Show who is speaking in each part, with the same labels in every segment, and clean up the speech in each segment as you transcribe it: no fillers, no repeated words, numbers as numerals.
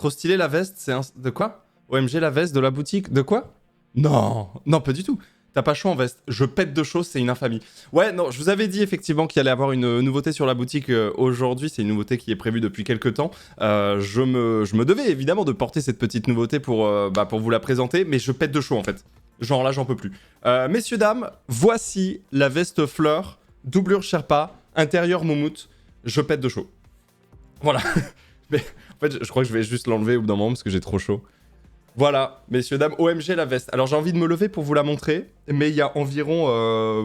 Speaker 1: Trop stylé la veste, c'est un... De quoi? OMG la veste de la boutique, de quoi? Non, non, pas du tout. T'as pas chaud en veste. Je pète de chaud, c'est une infamie. Ouais, non, je vous avais dit effectivement qu'il allait avoir une nouveauté sur la boutique aujourd'hui. C'est une nouveauté qui est prévue depuis quelques temps. Je me devais évidemment de porter cette petite nouveauté pour vous la présenter, mais je pète de chaud en fait. Genre là, j'en peux plus. Messieurs, dames, voici la veste fleur, doublure Sherpa, intérieur moumoute. Je pète de chaud. Voilà. Mais en fait, je crois que je vais juste l'enlever au bout d'un moment parce que j'ai trop chaud. Voilà, messieurs, dames, OMG la veste. Alors j'ai envie de me lever pour vous la montrer, mais il y a environ,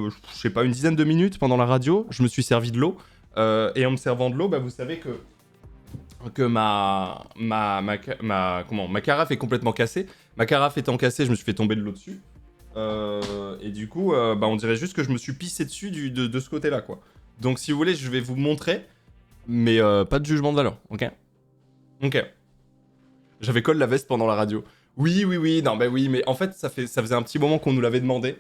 Speaker 1: je sais pas, une dizaine de minutes pendant la radio, je me suis servi de l'eau. Et en me servant de l'eau, bah, vous savez que ma carafe est complètement cassée. Ma carafe étant cassée, je me suis fait tomber de l'eau dessus. Et du coup, bah, on dirait juste que je me suis pissé dessus de ce côté-là, quoi. Donc si vous voulez, je vais vous montrer, mais pas de jugement de valeur, ok? Ok. J'avais collé la veste pendant la radio. Oui, non, bah oui, mais en fait, ça faisait un petit moment qu'on nous l'avait demandé.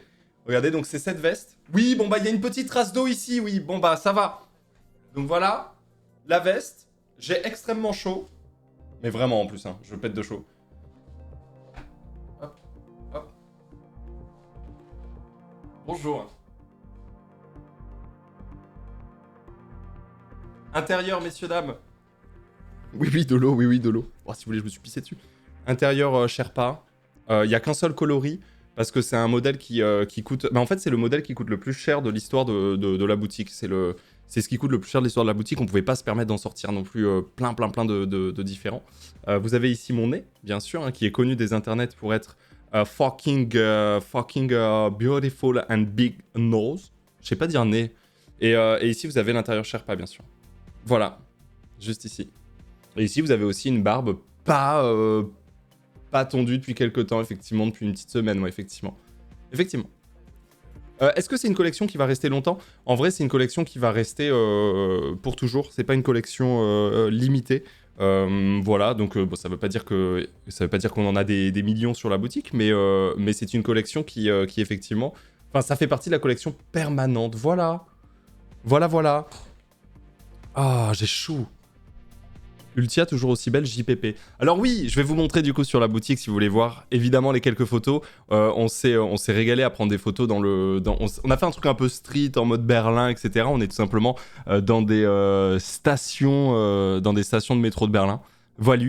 Speaker 1: Regardez, donc c'est cette veste. Oui, bon bah, il y a une petite trace d'eau ici, oui, bon bah, ça va. Donc voilà, la veste. J'ai extrêmement chaud. Mais vraiment en plus, hein, je pète de chaud. Hop, hop. Bonjour. Intérieur, messieurs, dames. Oui, de l'eau, oui, de l'eau. Oh, si vous voulez, je me suis pissé dessus. Intérieur Sherpa. Il n'y a qu'un seul coloris, parce que c'est un modèle qui coûte... Bah, en fait, c'est le modèle qui coûte le plus cher de l'histoire de la boutique. C'est ce qui coûte le plus cher de l'histoire de la boutique. On ne pouvait pas se permettre d'en sortir non plus plein de différents. Vous avez ici mon nez, bien sûr, hein, qui est connu des internets pour être fucking beautiful and big nose. Je sais pas dire nez. Et ici, vous avez l'intérieur Sherpa, bien sûr. Voilà, juste ici. Et ici, vous avez aussi une barbe pas tondue depuis quelques temps, effectivement, depuis une petite semaine, ouais, effectivement. Effectivement. Est-ce que c'est une collection qui va rester longtemps? En vrai, c'est une collection qui va rester pour toujours. C'est pas une collection limitée. Voilà, donc bon, ça veut pas dire qu'on en a des millions sur la boutique, mais c'est une collection qui effectivement... Enfin, ça fait partie de la collection permanente. Voilà. Voilà. Ah, j'ai chaud. Ultia, toujours aussi belle, JPP. Alors oui, je vais vous montrer du coup sur la boutique si vous voulez voir évidemment les quelques photos. On s'est régalé à prendre des photos on a fait un truc un peu street en mode Berlin, etc. On est tout simplement dans des stations de métro de Berlin. Voilà,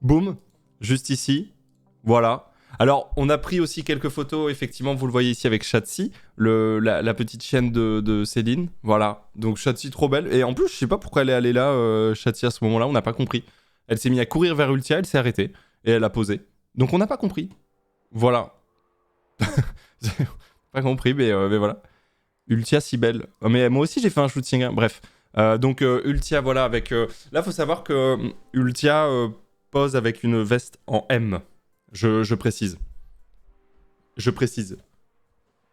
Speaker 1: boum, juste ici, voilà. Alors, on a pris aussi quelques photos, effectivement, vous le voyez ici avec Chatsi, la petite chienne de Céline. Voilà, donc Chatsi, trop belle. Et en plus, je sais pas pourquoi elle est allée là, Chatsi, à ce moment-là, on n'a pas compris. Elle s'est mise à courir vers Ultia, elle s'est arrêtée, et elle a posé. Donc on n'a pas compris. Voilà. Pas compris, mais voilà. Ultia, si belle. Oh, mais moi aussi, j'ai fait un shooting, hein. Bref. Donc Ultia, voilà, avec... Là, faut savoir que Ultia pose avec une veste en M. Je précise. Je précise.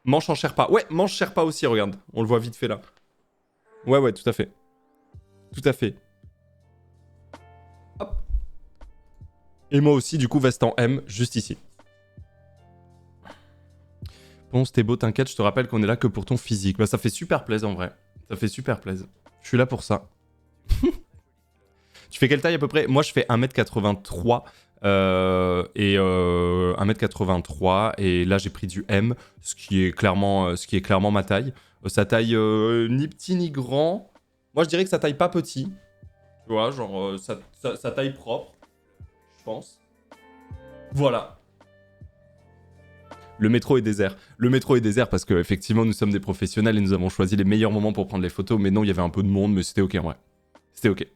Speaker 1: Manche en Sherpa. Ouais, manche Sherpa aussi, regarde. On le voit vite fait là. Ouais, tout à fait. Tout à fait. Hop. Et moi aussi, du coup, veste en M, juste ici. Ponce, t'es beau, t'inquiète, je te rappelle qu'on est là que pour ton physique. Bah, ça fait super plaisir en vrai. Ça fait super plaisir. Je suis là pour ça. Tu fais quelle taille à peu près? Moi, je fais 1m83. 1m83 et là j'ai pris du M, ce qui est clairement ma taille. Ça taille ni petit ni grand. Moi je dirais que ça taille pas petit. Tu vois, genre ça taille propre, je pense. Voilà. Le métro est désert. Le métro est désert parce que effectivement nous sommes des professionnels et nous avons choisi les meilleurs moments pour prendre les photos. Mais non, il y avait un peu de monde, mais c'était ok en vrai. C'était ok.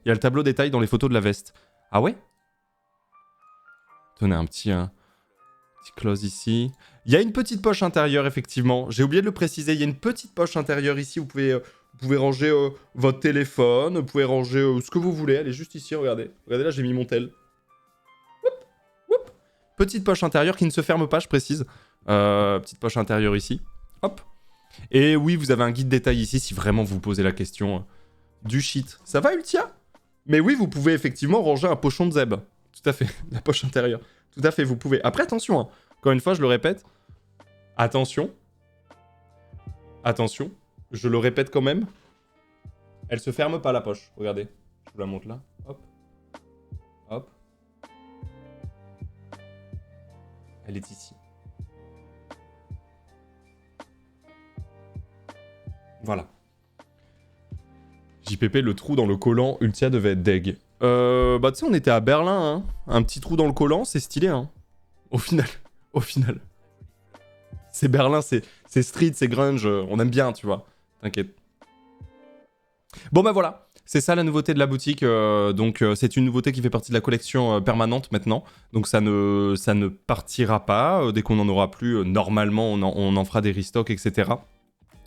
Speaker 1: Il y a le tableau détail dans les photos de la veste. Ah ouais? Tenez un petit close ici. Il y a une petite poche intérieure, effectivement. J'ai oublié de le préciser. Il y a une petite poche intérieure ici. Vous pouvez ranger votre téléphone. Vous pouvez ranger ce que vous voulez. Elle est juste ici, regardez. Regardez, là, j'ai mis mon tel. Oup. Petite poche intérieure qui ne se ferme pas, je précise. Petite poche intérieure ici. Hop. Et oui, vous avez un guide détail ici si vraiment vous posez la question du shit. Ça va, Ultia? Mais oui, vous pouvez effectivement ranger un pochon de Zeb. Tout à fait, la poche intérieure. Tout à fait, vous pouvez. Après, attention, hein. Encore une fois, je le répète. Attention. Attention. Je le répète quand même. Elle se ferme pas, la poche. Regardez. Je vous la montre là. Hop. Hop. Elle est ici. Voilà. JPP, le trou dans le collant, Ultia devait être deg. Bah tu sais, on était à Berlin, hein. Un petit trou dans le collant, c'est stylé, hein. Au final. C'est Berlin, c'est street, c'est grunge, on aime bien, tu vois. T'inquiète. Bon bah voilà, c'est ça la nouveauté de la boutique. Donc c'est une nouveauté qui fait partie de la collection permanente maintenant. Donc ça ne partira pas. Dès qu'on en aura plus, normalement on en fera des restocks, etc.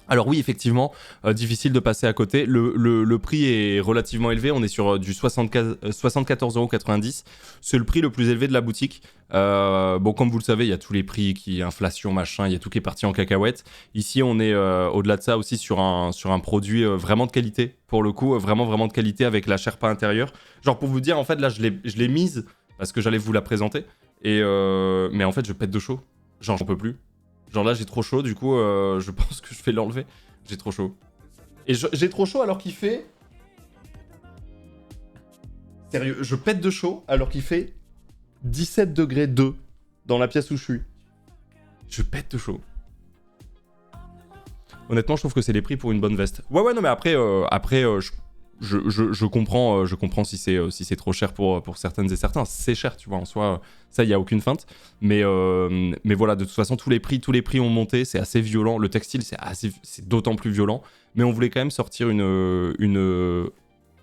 Speaker 1: Alors oui, effectivement, difficile de passer à côté. Le prix est relativement élevé. On est sur du 74,90 €. C'est le prix le plus élevé de la boutique. Bon, comme vous le savez, il y a tous les prix, inflation, machin, il y a tout qui est parti en cacahuète. Ici, on est au-delà de ça aussi sur un produit vraiment de qualité. Pour le coup, vraiment de qualité avec la Sherpa intérieure. Genre pour vous dire, en fait, là, je l'ai mise parce que j'allais vous la présenter. Mais en fait, je pète de chaud. Genre, j'en peux plus. Genre là j'ai trop chaud, du coup je pense que je vais l'enlever. J'ai trop chaud. Et j'ai trop chaud alors qu'il fait... Sérieux, je pète de chaud alors qu'il fait 17 degrés 2 dans la pièce où je suis. Je pète de chaud. Honnêtement, je trouve que c'est les prix pour une bonne veste. Ouais, non mais après je comprends si c'est trop cher pour certaines et certains. C'est cher, tu vois, en soi, ça, il n'y a aucune feinte. Mais voilà, de toute façon, tous les prix ont monté, c'est assez violent. Le textile, c'est d'autant plus violent. Mais on voulait quand même sortir une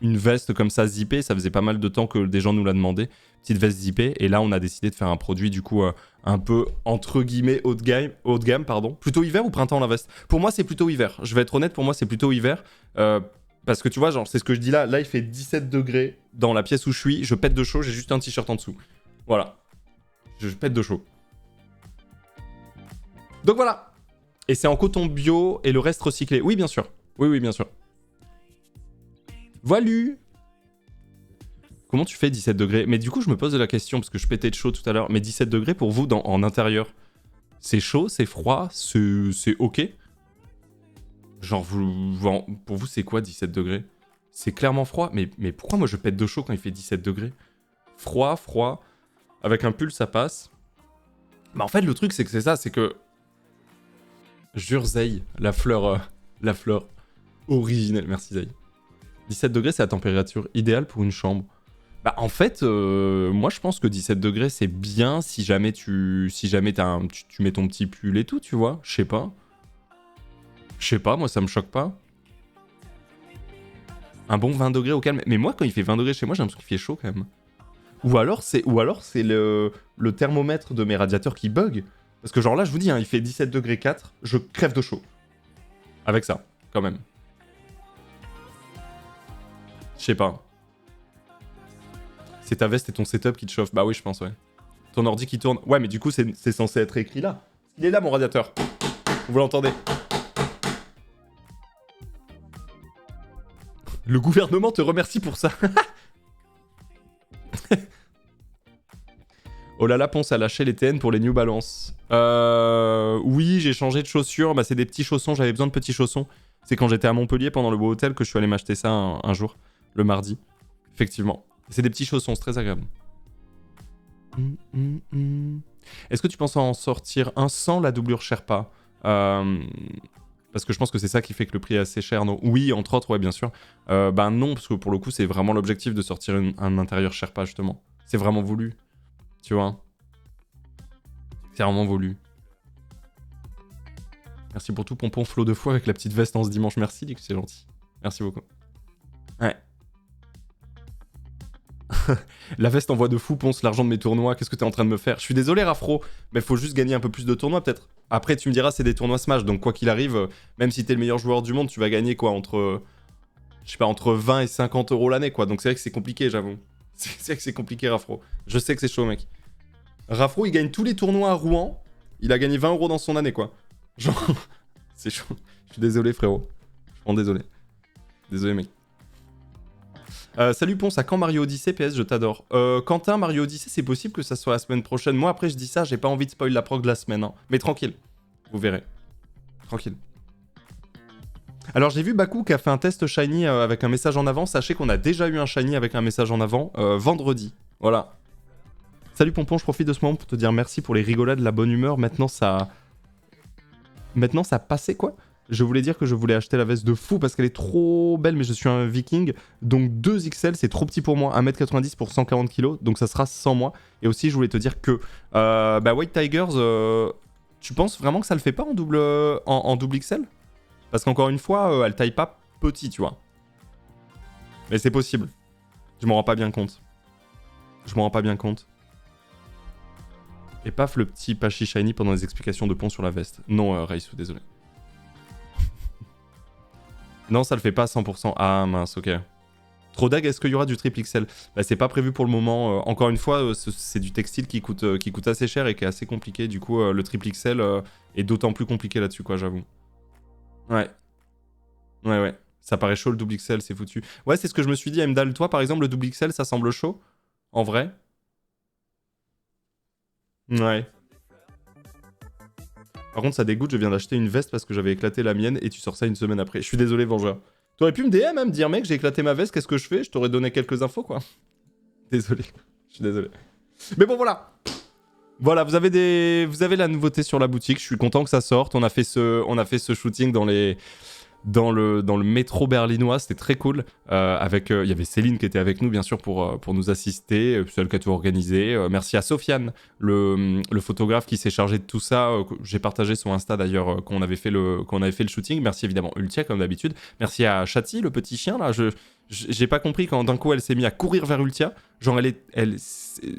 Speaker 1: veste comme ça, zippée. Ça faisait pas mal de temps que des gens nous la demandaient. Petite veste zippée. Et là, on a décidé de faire un produit, du coup, un peu, entre guillemets, haut de gamme, pardon. Plutôt hiver ou printemps, la veste? Pour moi, c'est plutôt hiver. Je vais être honnête, pour moi, c'est plutôt hiver. Parce que tu vois, genre, c'est ce que je dis là. Là, il fait 17 degrés dans la pièce où je suis. Je pète de chaud, j'ai juste un t-shirt en dessous. Voilà. Je pète de chaud. Donc voilà. Et c'est en coton bio et le reste recyclé. Oui, bien sûr. Oui, bien sûr. Voilà. Comment tu fais 17 degrés? Mais du coup, je me pose la question, parce que je pétais de chaud tout à l'heure. Mais 17 degrés pour vous en intérieur, c'est chaud, c'est froid, c'est ok? Genre, pour vous, c'est quoi 17 degrés? C'est clairement froid, mais pourquoi moi je pète de chaud quand il fait 17 degrés? Froid, avec un pull ça passe. Bah en fait le truc c'est que c'est ça, c'est que... Jure Zay, la fleur originelle, merci Zay. 17 degrés c'est la température idéale pour une chambre. Bah en fait, moi je pense que 17 degrés c'est bien si jamais tu mets ton petit pull et tout, tu vois, je sais pas. Moi ça me choque pas. Un bon 20 degrés au calme. Mais moi, quand il fait 20 degrés chez moi, j'ai l'impression qu'il fait chaud quand même. Ou alors c'est le thermomètre de mes radiateurs qui bug. Parce que genre là, je vous dis, hein, il fait 17 degrés 4, je crève de chaud. Avec ça, quand même. Je sais pas. C'est ta veste et ton setup qui te chauffe. Bah oui, je pense, ouais. Ton ordi qui tourne. Ouais, mais du coup, c'est censé être écrit là. Il est là, mon radiateur. Vous l'entendez? Le gouvernement te remercie pour ça. Oh là là, Ponce a lâché les TN pour les New Balance. Oui, j'ai changé de chaussures. Bah, c'est des petits chaussons. J'avais besoin de petits chaussons. C'est quand j'étais à Montpellier pendant le beau hôtel que je suis allé m'acheter ça un jour. Le mardi. Effectivement. C'est des petits chaussons. C'est très agréable. Est-ce que tu penses en sortir un sans la doublure Sherpa? Parce que je pense que c'est ça qui fait que le prix est assez cher, non? Oui, entre autres, ouais, bien sûr. Bah non, parce que pour le coup, c'est vraiment l'objectif de sortir un intérieur Sherpa, justement. C'est vraiment voulu. Tu vois? C'est vraiment voulu. Merci pour tout, Pompon flot de foi avec la petite veste en ce dimanche. Merci, Dick, c'est gentil. Merci beaucoup. Ouais. La veste envoie de fou, Ponce, l'argent de mes tournois. Qu'est-ce que t'es en train de me faire? Je suis désolé, Rafro, mais faut juste gagner un peu plus de tournois, peut-être. Après, tu me diras, c'est des tournois Smash, donc quoi qu'il arrive, même si t'es le meilleur joueur du monde, tu vas gagner quoi, entre 20 et 50 euros l'année, quoi. Donc c'est vrai que c'est compliqué, j'avoue. C'est vrai que c'est compliqué, Rafro. Je sais que c'est chaud, mec. Rafro, il gagne tous les tournois à Rouen. Il a gagné 20 euros dans son année, quoi. Genre, c'est chaud. Je suis désolé, frérot. Je suis vraiment désolé. Désolé, mec. Salut Ponce, à quand Mario Odyssey? PS, je t'adore. Quentin, Mario Odyssey, c'est possible que ça soit la semaine prochaine. Moi, après, je dis ça, j'ai pas envie de spoil la prog de la semaine. Hein. Mais tranquille. Vous verrez. Tranquille. Alors, j'ai vu Baku qui a fait un test Shiny avec un message en avant. Sachez qu'on a déjà eu un Shiny avec un message en avant vendredi. Voilà. Salut Pompon, je profite de ce moment pour te dire merci pour les rigolades, la bonne humeur. Maintenant ça passait quoi. Je voulais dire que je voulais acheter la veste de fou parce qu'elle est trop belle, mais je suis un viking. Donc 2XL, c'est trop petit pour moi. 1m90 pour 140 kg, donc ça sera sans moi. Et aussi, je voulais te dire que White Tigers, tu penses vraiment que ça le fait pas en double XL? Parce qu'encore une fois, elle taille pas petit, tu vois. Mais c'est possible. Je m'en rends pas bien compte. Et paf, le petit Pachi Shiny pendant les explications de Pont sur la veste. Non, Reisu, désolé. Non, ça le fait pas à 100%. Ah mince, ok. Trop dag, est-ce qu'il y aura du triple XL? Bah, c'est pas prévu pour le moment. Encore une fois, c'est du textile qui coûte assez cher et qui est assez compliqué. Du coup, le triple XL est d'autant plus compliqué là-dessus, quoi, j'avoue. Ouais. Ouais. Ça paraît chaud le double XL, c'est foutu. Ouais, c'est ce que je me suis dit, Emdal. Toi, par exemple, le double XL, ça semble chaud? En vrai? Ouais. Par contre, ça dégoûte, je viens d'acheter une veste parce que j'avais éclaté la mienne et tu sors ça une semaine après. Je suis désolé, Vengeur. T'aurais pu me DM, me dire, mec, j'ai éclaté ma veste, qu'est-ce que je fais? Je t'aurais donné quelques infos, quoi. Désolé. Je suis désolé. Mais bon, voilà. Voilà, vous avez la nouveauté sur la boutique. Je suis content que ça sorte. On a fait ce shooting dans le métro berlinois, c'était très cool. Il y avait Céline qui était avec nous, bien sûr, pour nous assister, celle qui a tout organisé. Merci à Sofiane, le photographe qui s'est chargé de tout ça. J'ai partagé son Insta d'ailleurs quand on avait fait le shooting. Merci évidemment Ultia, comme d'habitude. Merci à Chati, le petit chien, là. J'ai pas compris quand d'un coup elle s'est mise à courir vers Ultia. Genre,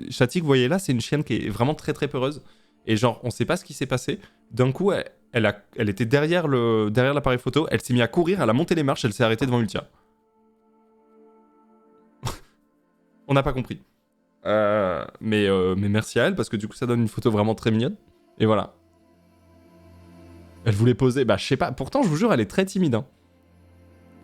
Speaker 1: Chati, que vous voyez là, c'est une chienne qui est vraiment très très peureuse. Et genre, on sait pas ce qui s'est passé. D'un coup, elle était derrière l'appareil photo, elle s'est mise à courir, elle a monté les marches, elle s'est arrêtée devant Ultia. On n'a pas compris. Mais merci à elle, parce que du coup, ça donne une photo vraiment très mignonne. Et voilà. Elle voulait poser, bah je sais pas, pourtant je vous jure, elle est très timide. Hein.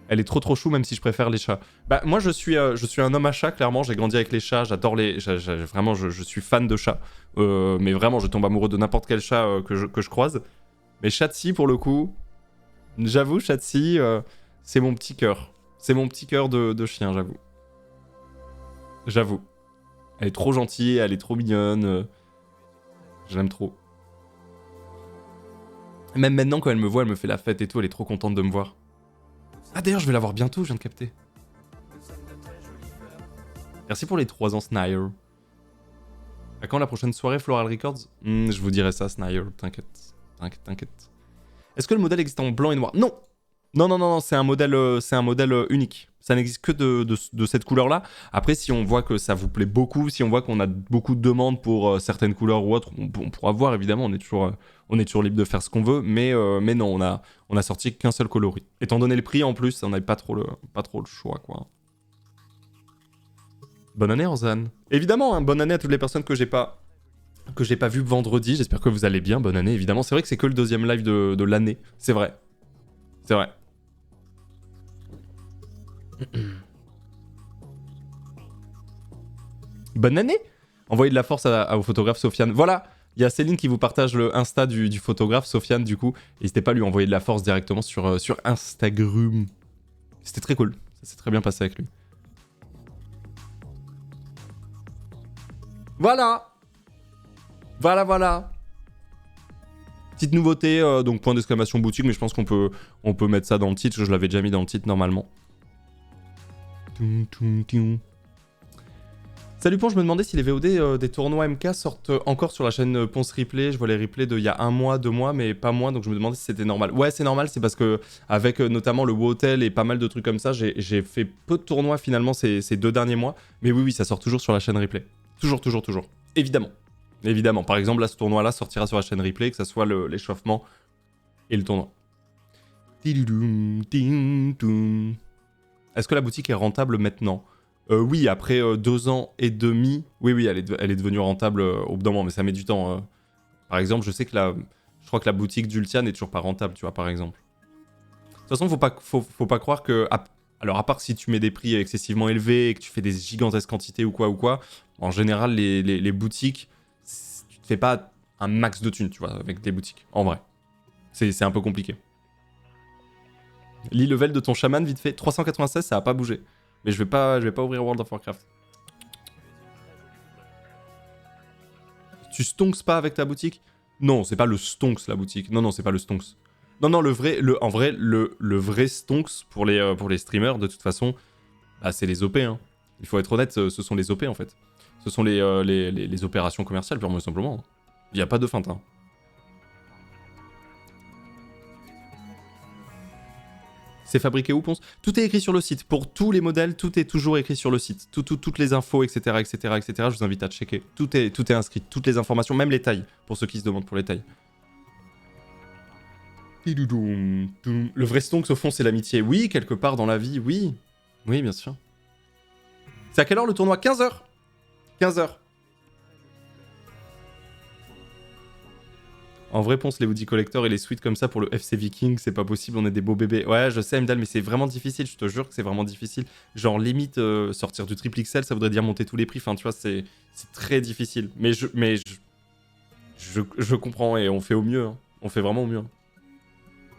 Speaker 1: Elle est trop chou, même si je préfère les chats. Bah moi, je suis un homme à chat, clairement, j'ai grandi avec les chats, j'adore vraiment, je suis fan de chats. Mais vraiment, je tombe amoureux de n'importe quel chat que je croise. Mais Chatsi, pour le coup, j'avoue, Chatsi, c'est mon petit cœur. C'est mon petit cœur de chien, j'avoue. J'avoue. Elle est trop gentille, elle est trop mignonne. Je l'aime trop. Même maintenant, quand elle me voit, elle me fait la fête et tout, elle est trop contente de me voir. Ah d'ailleurs, je vais la voir bientôt, je viens de capter. Merci pour les 3 ans, Snire. À quand la prochaine soirée Floral Records? Je vous dirai ça, Snire, t'inquiète. Est-ce que le modèle existe en blanc et noir? Non. Non, c'est un modèle unique. Ça n'existe que de cette couleur-là. Après, si on voit que ça vous plaît beaucoup, si on voit qu'on a beaucoup de demandes pour certaines couleurs ou autres, on pourra voir, évidemment, on est toujours libre de faire ce qu'on veut, mais non, on a sorti qu'un seul coloris. Étant donné le prix, en plus, on n'avait pas trop le choix, quoi. Bonne année, Orzan. Évidemment, hein, bonne année à toutes les personnes que j'ai pas vu vendredi. J'espère que vous allez bien. Bonne année, évidemment. C'est vrai que c'est que le deuxième live de l'année. C'est vrai. Bonne année. Envoyez de la force au photographe Sofiane. Voilà, il y a Céline qui vous partage le Insta du photographe Sofiane, du coup. N'hésitez pas à lui envoyer de la force directement sur Instagram. C'était très cool. Ça s'est très bien passé avec lui. Voilà. Petite nouveauté, donc point d'exclamation boutique, mais je pense qu'on peut mettre ça dans le titre. Je l'avais déjà mis dans le titre normalement. Salut Ponce, je me demandais si les VOD des tournois MK sortent encore sur la chaîne Ponce Replay. Je vois les replays d'il y a 1 mois, 2 mois, mais pas moins, donc je me demandais si c'était normal. Ouais, c'est normal, c'est parce que avec notamment le WoW Hotel et pas mal de trucs comme ça, j'ai fait peu de tournois finalement ces 2 derniers mois. Mais oui, ça sort toujours sur la chaîne Replay. Toujours. Évidemment. Par exemple, là, ce tournoi-là sortira sur la chaîne Replay, que ça soit l'échauffement et le tournoi. Est-ce que la boutique est rentable maintenant? Oui, après 2 ans et demi, oui, elle est devenue rentable au bout d'un moment, mais ça met du temps. Par exemple, je crois que la boutique d'Ultia n'est toujours pas rentable, tu vois, par exemple. De toute façon, faut pas croire que... Alors, à part si tu mets des prix excessivement élevés et que tu fais des gigantesques quantités ou quoi, en général, les boutiques, tu te fais pas un max de thunes, tu vois, avec des boutiques, en vrai. C'est un peu compliqué. Lis level de ton chaman, vite fait. 396, ça a pas bougé. Mais je vais pas ouvrir World of Warcraft. Tu stonks pas avec ta boutique? Non, c'est pas le stonks la boutique. Non, non, c'est pas le stonks. Non, non, en vrai, le vrai stonks pour les streamers, de toute façon, bah, c'est les OP. Hein. Il faut être honnête, ce sont les OP en fait. Ce sont les opérations commerciales, purement et simplement. Il n'y a pas de feinte. Hein. C'est fabriqué où, Ponce? Tout est écrit sur le site. Pour tous les modèles, tout est toujours écrit sur le site. Toutes les infos, etc., etc., etc. Je vous invite à checker. Tout est inscrit. Toutes les informations, même les tailles, pour ceux qui se demandent pour les tailles. Le vrai stonks, au fond, c'est l'amitié. Oui, quelque part dans la vie, oui. Oui, bien sûr. C'est à quelle heure le tournoi? 15h 15h. En vrai, Ponce, les Woody Collector et les suites comme ça pour le FC Viking, c'est pas possible, on est des beaux bébés. Ouais, je sais, Mdal, mais c'est vraiment difficile, je te jure que c'est vraiment difficile. Genre, limite, sortir du triple XL, ça voudrait dire monter tous les prix. Enfin, tu vois, c'est très difficile. Mais je comprends et on fait au mieux. Hein. On fait vraiment au mieux. Hein.